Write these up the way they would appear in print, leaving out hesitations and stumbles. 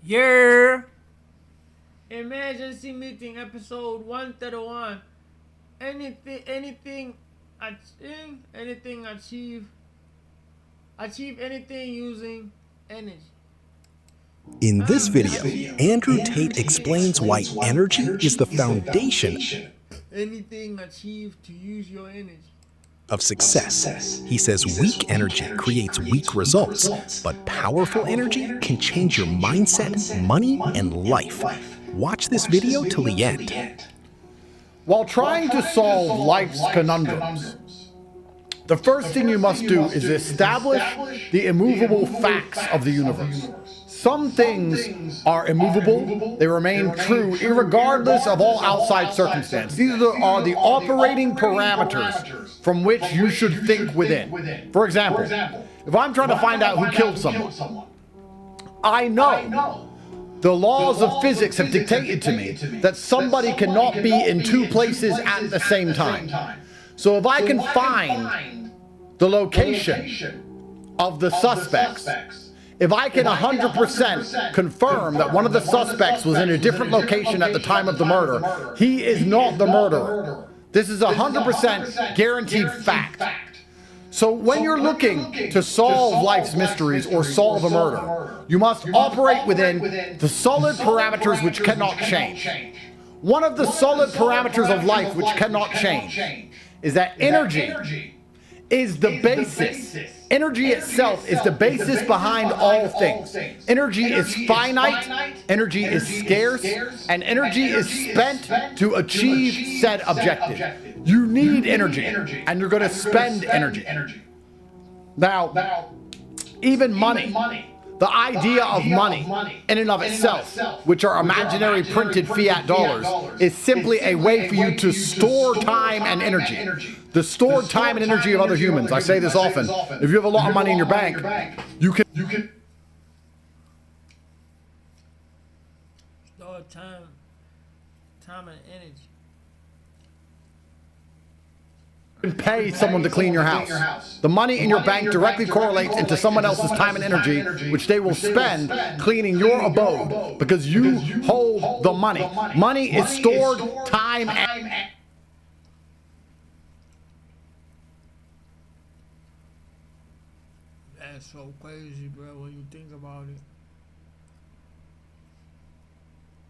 Yeah. Emergency meeting episode 131. Anything achieve anything using energy. In this video, Achieve Andrew Tate explains why energy is the foundation anything achieved to use your energy. of success. He says weak energy creates weak results, but powerful energy can change your mindset, money, and life. Watch this video till the end. While trying to solve life's conundrums, the first thing you must do is establish the immovable facts of the universe. Some things are immovable. They remain true irregardless of all outside circumstance. These are the operating parameters from which you should think within. For example, if I'm trying to find out who killed someone, I know the laws of physics have dictated to me that somebody cannot be in two places at the same time. So if I can find the location of the suspects, if I can 100% confirm that one of the suspects was in a different location at the time of the murder, he is not the murderer. This is a 100% guaranteed fact. So when you're looking to solve life's mysteries or solve a murder, you must operate within the solid parameters which cannot change. One of the solid parameters of life which cannot change is that energy is the basis. Energy itself is the basis behind all things. Energy is finite, energy is scarce, and energy is spent to achieve said objective. You need energy, and you're going to spend energy. Now, even money, the idea of money in and of itself, which are imaginary printed fiat dollars, is simply a way for you to store time and energy. The stored time and energy of other humans. I say this often. If you have a lot of money in your bank, you can Store time and energy. pay someone to clean your house. The money in your bank directly correlates into someone else's time and energy, which they will spend cleaning your abode, because you hold the money. Money is stored time and That's so crazy, bro, when you think about it.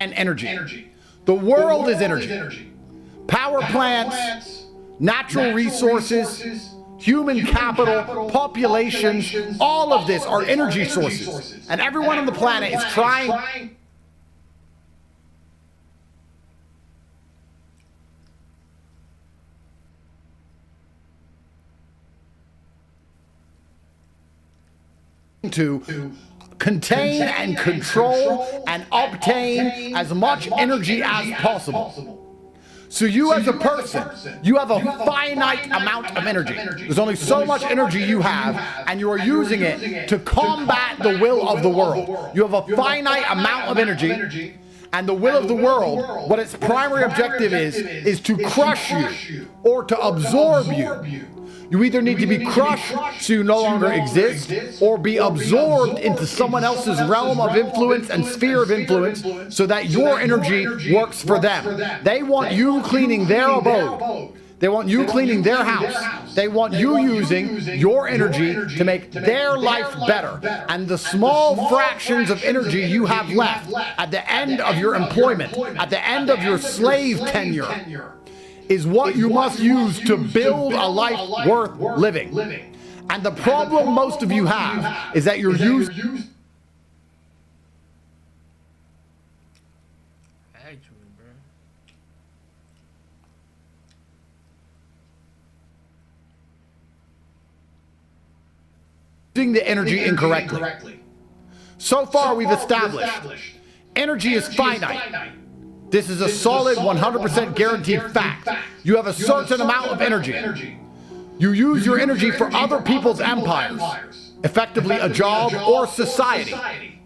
energy. The world is energy. Power plants, natural resources, human capital, populations, all of this are energy sources. And everyone on the planet is trying to contain and control and obtain as much energy as possible. So you as a person, you have a finite amount of energy. There's only so much energy you have, and you are using it to combat the will of the world. You have a finite amount of energy, and the will of the world, what its primary objective is to crush you or to absorb you. You either need to be crushed so you no longer exist, or be absorbed into someone else's realm of influence and sphere of influence so that your energy works for them. They want you cleaning their abode. They want you cleaning their house. They want you using your energy to make their life better. And the small fractions of energy you have left at the end of your employment, at the end of your slave tenure, is what you must use to build a life worth living. And the problem most of you have is that you're using the energy incorrectly. So far we've established energy is finite. This is a solid 100% guaranteed fact. You have a certain amount of energy. You use your energy for other people's empires, effectively a job or society.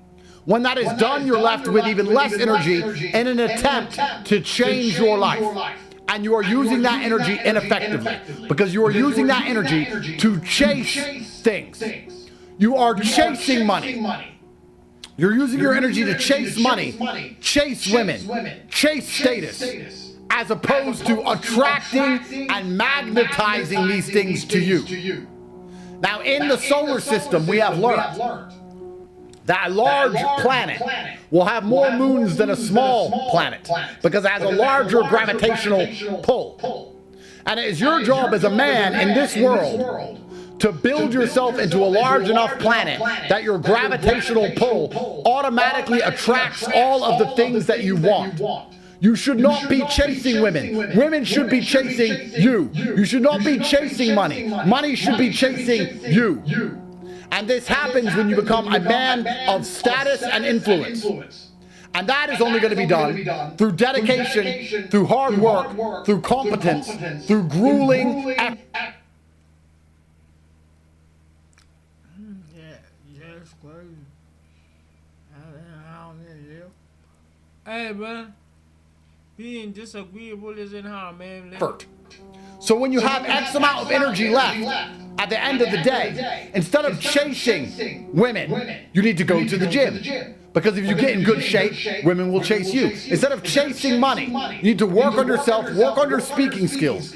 When that is done, you're left with even less energy in an attempt to change your life. And you are using that energy ineffectively, because you are using that energy to chase things. You are chasing money. You're using your energy to chase money, chase women, chase status, as opposed to attracting and magnetizing these things to you. Now, in the solar system, we have learned that a large planet will have more moons than a small planet because it has a larger gravitational pull. And it is your job as a man in this world to build yourself into a large enough planet that your gravitational pull automatically attracts all of the things that you want. You should not be chasing women. Women should be chasing you. You should not be chasing money. Money should be chasing you. And this happens when you become a man of status and influence. And that is only going to be done through dedication, through hard work, through competence, through grueling effort. That's crazy. Hey, man. Being disagreeable isn't how a man lives. So when you have X amount of energy left at the end of the day, instead of chasing women, you need to go to the gym. Because if you get in good shape, women will chase you. Instead of chasing money, you need to work on yourself, work on your speaking skills,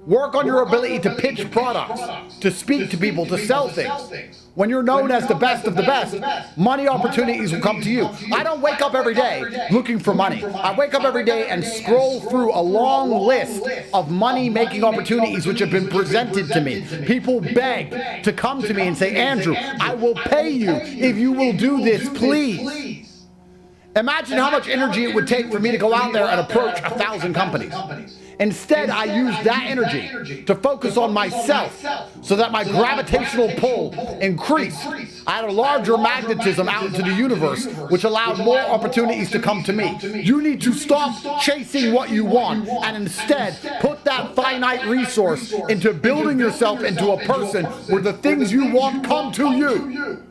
work on your ability to pitch products, to speak to people, to sell things. When you're known as the best of the best, money opportunities will come to you. I don't wake up every day looking for money. I wake up every day and scroll through a long list of money-making opportunities which have been presented to me. People beg to come to me and say, Andrew, I will pay you if you will do this, please. Imagine how much energy it would take for me to go out there and approach 1,000 companies. Instead, I use that energy to focus on myself so that my gravitational pull increased. I had a larger magnetism out into the universe, which allowed more opportunities to come to me. You need to stop chasing what you want and instead put that finite resource into building yourself into a person where the things you want come to you.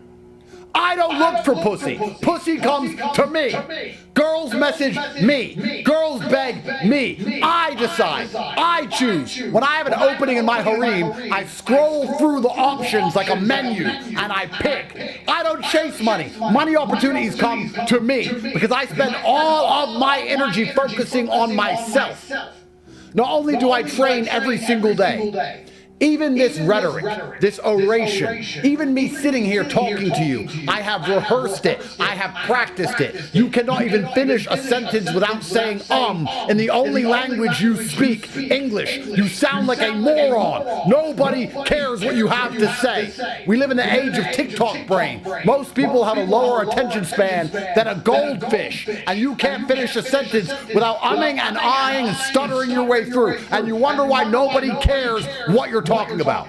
I don't look for pussy. Pussy comes to me. Girls message me. Girls beg me. I decide. I choose. When I have an opening in my harem, I scroll through the options like a menu and I pick. I don't chase money. Money opportunities come to me because I spend all of my energy focusing on myself. Not only do I train every single day, even this rhetoric, this oration, even me sitting here talking to you, I have rehearsed it, I have practiced it. You cannot even finish a sentence without saying in the only language you speak, English. You sound like a moron. Nobody cares what you have to say. We live in the age of TikTok brain. Most people have a lower attention span than a goldfish, and you can't finish a sentence without umming and eyeing and stuttering your way through, and you wonder why nobody cares what you're talking about.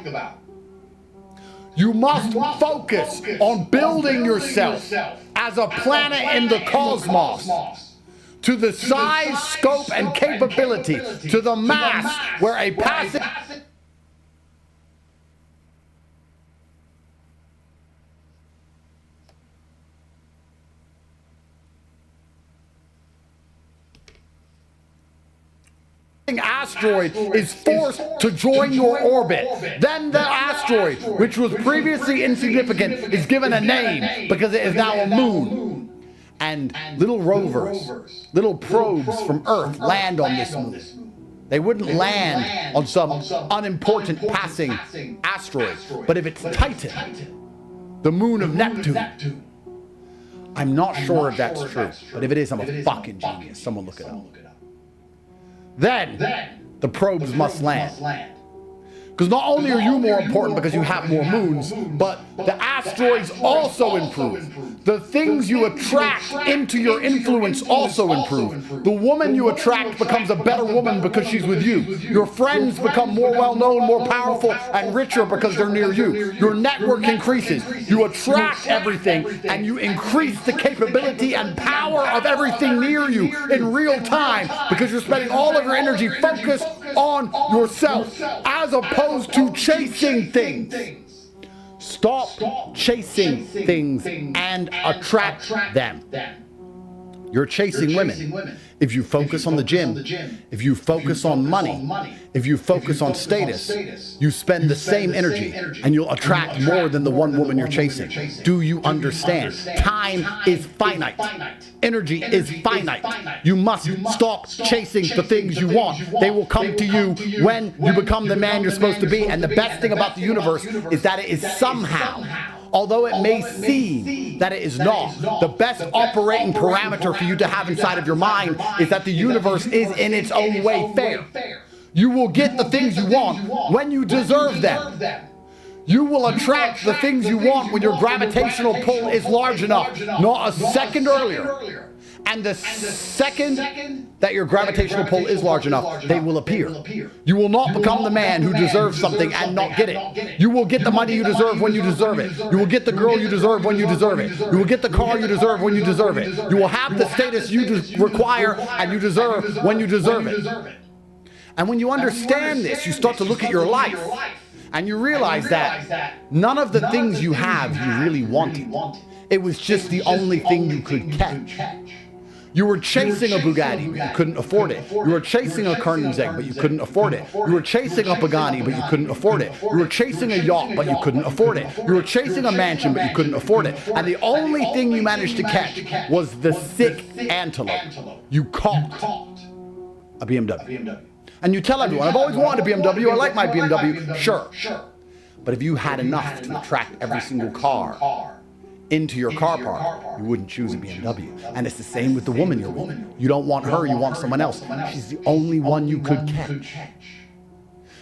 You must focus on building yourself as a planet in the cosmos to the size, scope, and capability, to the mass where a passive asteroid is forced to join your orbit. Then the asteroid, which was previously insignificant, is given a name because it is now a moon. And little rovers, little probes from Earth land on this moon. They wouldn't land on some unimportant passing asteroid. But if it's Titan, the moon of Neptune, I'm not sure if that's true. But if it is, I'm a fucking genius. Someone look it up. Then the probes must land. Because not only are you more important because you have more moons, but the asteroids also improve. The things you attract into your influence also improve. The woman you attract becomes a better woman because she's with you. Your friends become more well-known, more powerful, and richer because they're near you. Your network increases. You attract everything, and you increase the capability and power of everything near you in real time because you're spending all of your energy focused on yourself as opposed to chasing things. Stop chasing things and attract them. You're chasing women. If you focus on the gym, if you focus on money, if you focus on status, you spend the same energy and you'll attract more than the one woman you're chasing. Do you understand? Time is finite. Energy is finite. You must stop chasing the things you want. They will come to you when you become the man you're supposed to be. And the best thing about the universe is that it is somehow, although it may seem that it is not, the best operating parameter for you to have inside of your mind is that the universe is in its own way fair. You will get the things you want when you deserve them. You will attract the things you want when your gravitational pull is large enough, not a second earlier. And the second that your gravitational pull is large enough, they will appear. You will not become the man who deserves something and not get it. You will get the money you deserve when you deserve it. You will get the girl you deserve when you deserve it. You will get the car you deserve when you deserve it. You will have the status you require and you deserve when you deserve it. And when you understand this, you start to look at your life and you realize that none of the things you have you really wanted. It was just the only thing you could catch. You were chasing a Bugatti, but you couldn't afford it. You were chasing a Koenigsegg, but you couldn't afford it. You were chasing a Pagani, but you couldn't afford it. You were chasing a yacht, but you couldn't afford it. You were chasing a mansion, but you couldn't afford it. And the only thing you managed to catch was the sick antelope. You caught a BMW. And you tell everyone, I've always wanted a BMW, I like my BMW. Sure. But if you had enough to attract every single car into your car park, you wouldn't choose a BMW. And it's the same with the woman you're with. You don't want her, you want someone else. She's the only one you could catch.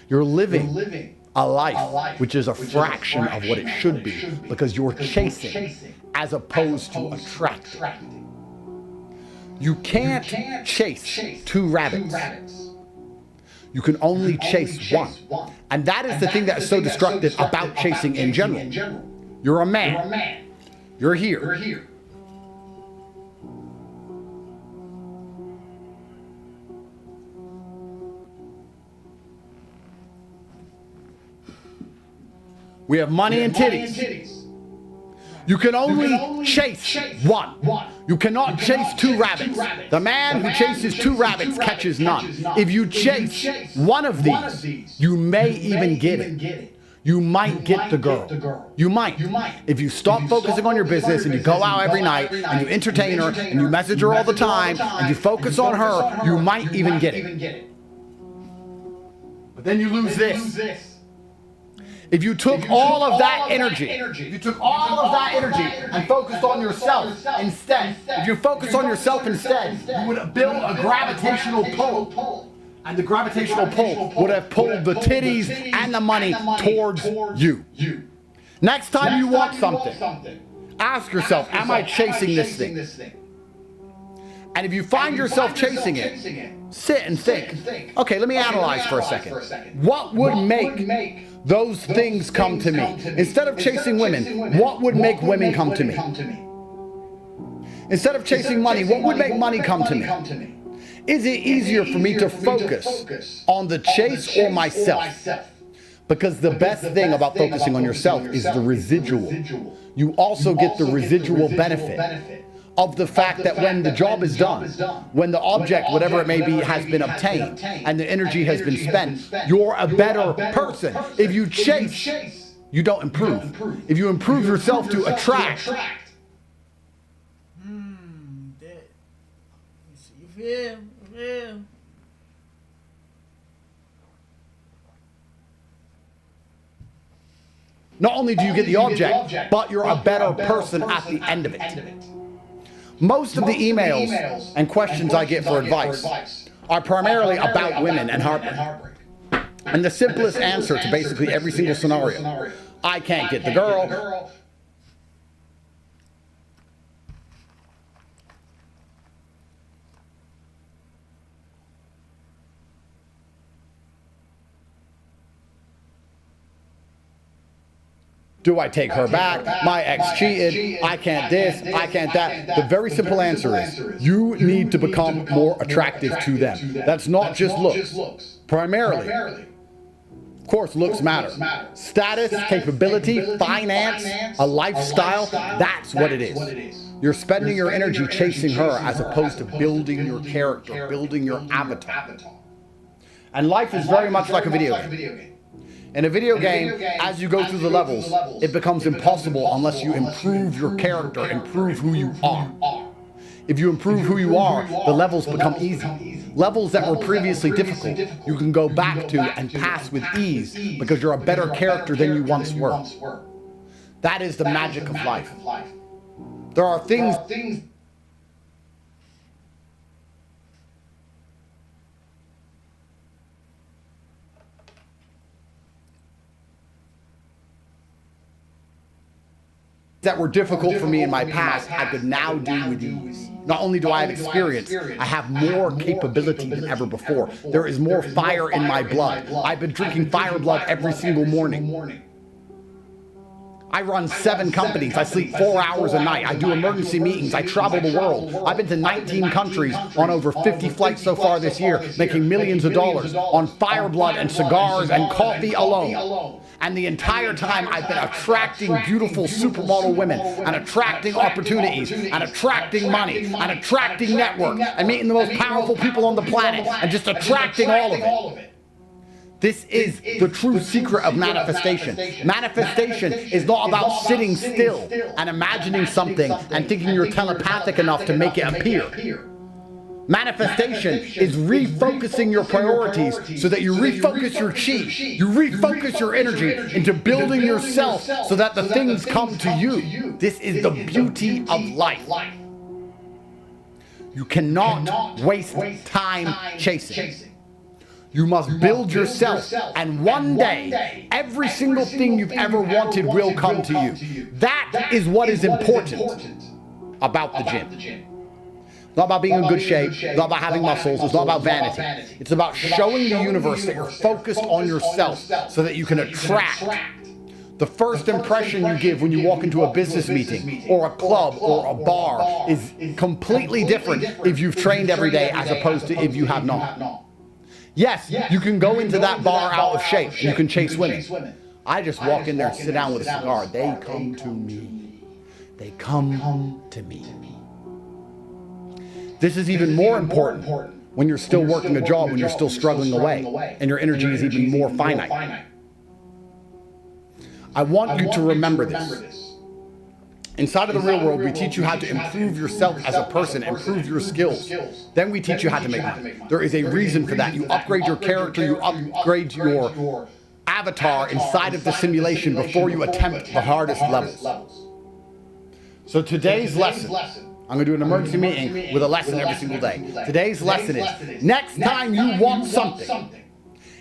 You're living a life which is a fraction of what it should be because you're chasing as opposed to attracting. You can't chase two rabbits. You can only chase one. And that is the thing that is so destructive about chasing in general. You're a man. You're here. We have money and titties. You can only chase one. You cannot chase two rabbits. The man who chases two rabbits catches none. If you chase one of these, you may even get it. You might get the girl. You might. If you stop focusing on your business and you go out every night and you entertain her and you message her all the time and you focus on her, you might even get it. But then you lose this. If you took all of that energy, and focused on yourself instead, if you focused on yourself instead, you would build a gravitational pull. And the gravitational pull would have pulled the titties and the money towards you. Next time you want something, ask yourself, am I chasing this thing? And if you find yourself chasing it, sit and think, okay, let me analyze for a second. What would make those things come to me? Instead of chasing women, what would make women come to me? Instead of chasing money, what would make money come to me? Is it easier for me to focus on the chase or myself? Because the best thing about focusing on yourself is the residual. You also get the residual benefit of the fact that when the job is done, when the object, whatever it may be, has been obtained and the energy has been spent, you're a better person. If you chase, you don't improve. If you improve yourself to attract, not only do you get the object, but you're a better person at the end of it. Most of the emails and questions I get for advice are primarily about women and heartbreak. And the simplest answer to basically every single scenario, I can't get the girl. Do I take her back? My ex cheated. I can't this. I can't that. The very simple answer is you need to become more attractive to them. That's not just looks. Primarily. Of course, looks matter. Status, capability, finance, a lifestyle, that's what it is. You're spending your energy chasing her as opposed to building your character, building your avatar. And life is very much like a video game. In a video game, as you go through the levels, it becomes impossible unless you improve your character, improve who you are. If you improve who you are, the levels become easy. Levels that were previously difficult, you can go back to and pass with ease because you're a better character than you once were. That is the magic of life. There are things that were difficult for me in my past, I could now do with ease. Not only do I have experience, I have more capability than ever before. There is more fire in my blood. I've been drinking fire blood every single morning. I run 7 companies. I sleep 4 hours a night. I do emergency meetings. I travel the world. I've been to 19 countries on over 50 flights so far this year, making millions of dollars on fire blood and cigars and coffee alone. And the entire time I've been attracting beautiful supermodel women and attracting opportunities and attracting money and attracting network and meeting the most powerful people on the planet and just attracting all of it. This is the true secret of manifestation. Manifestation is not about sitting still and imagining something and thinking you're telepathic enough to make it appear. Manifestation is refocusing your priorities so that you refocus your chi, you refocus your energy into building yourself so that the things come to you. This is the beauty of life. You cannot waste time chasing. You must build yourself, and one day, every single thing you've ever wanted will come to you. That is what is important about the gym. It's not about being in good shape, it's not about having muscles, it's not about vanity. It's about showing the universe that you're focused on yourself so that you can attract. The first impression you give when you walk into a business meeting or a club or a bar is completely different if you've trained every day as opposed to if you have not. Yes, you can go into that bar out of shape and you can chase women. I just walk in there and sit down with a cigar. They come to me. They come to me. This is even more important when you're still working a job, when you're still struggling away, and your energy is even more finite. I want you to remember this. Inside of the real world, we teach you how to improve yourself as a person, improve your skills. Then we teach you how to make money. There is a reason for that. You upgrade your character, you upgrade your avatar inside of the simulation before you attempt the hardest levels. So today's lesson, I'm going to do an emergency meeting with a lesson every single day. Today's lesson is, next time you want something,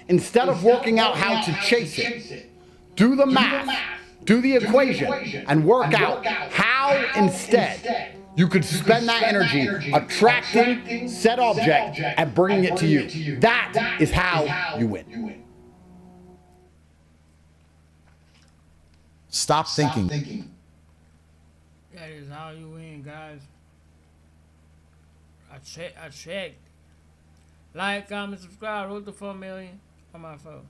instead of working out how to chase it, do the math. Do the equation and work out how instead you could spend that energy attracting said object and bringing it to you. That is how you win. Stop thinking. That is how you win, guys. I checked. Like, comment, subscribe. Road to 4 million on my phone.